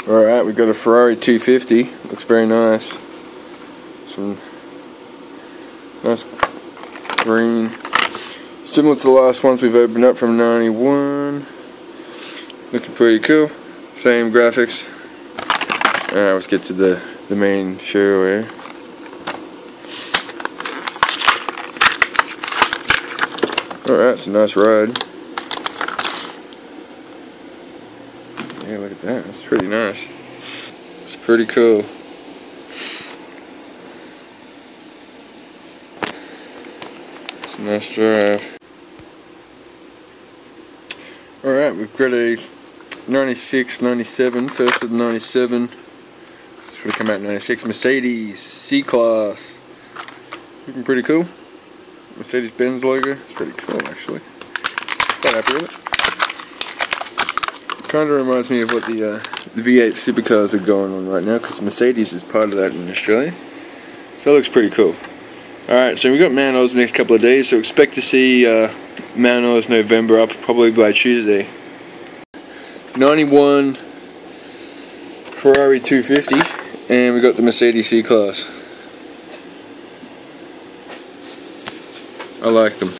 Alright, we got a Ferrari 250. Looks very nice. Some nice green. Similar to the last ones we've opened up from 91. Looking pretty cool. Same graphics. Alright, let's get to the main show here. Alright, it's a nice ride. Yeah, look at that. That's pretty nice. It's pretty cool. It's a nice drive. Alright, we've got a 96, 97, first of the 97. This would come out in 96 Mercedes C-Class. Looking pretty cool. Mercedes-Benz logo. It's pretty cool actually. Quite happy with it. Kind of reminds me of what the V8 supercars are going on right now, because Mercedes is part of that in Australia. So it looks pretty cool. Alright, so we've got Manos the next couple of days, so expect to see Manos November up probably by Tuesday. 91 Ferrari 250, and we got the Mercedes C-Class. I like them.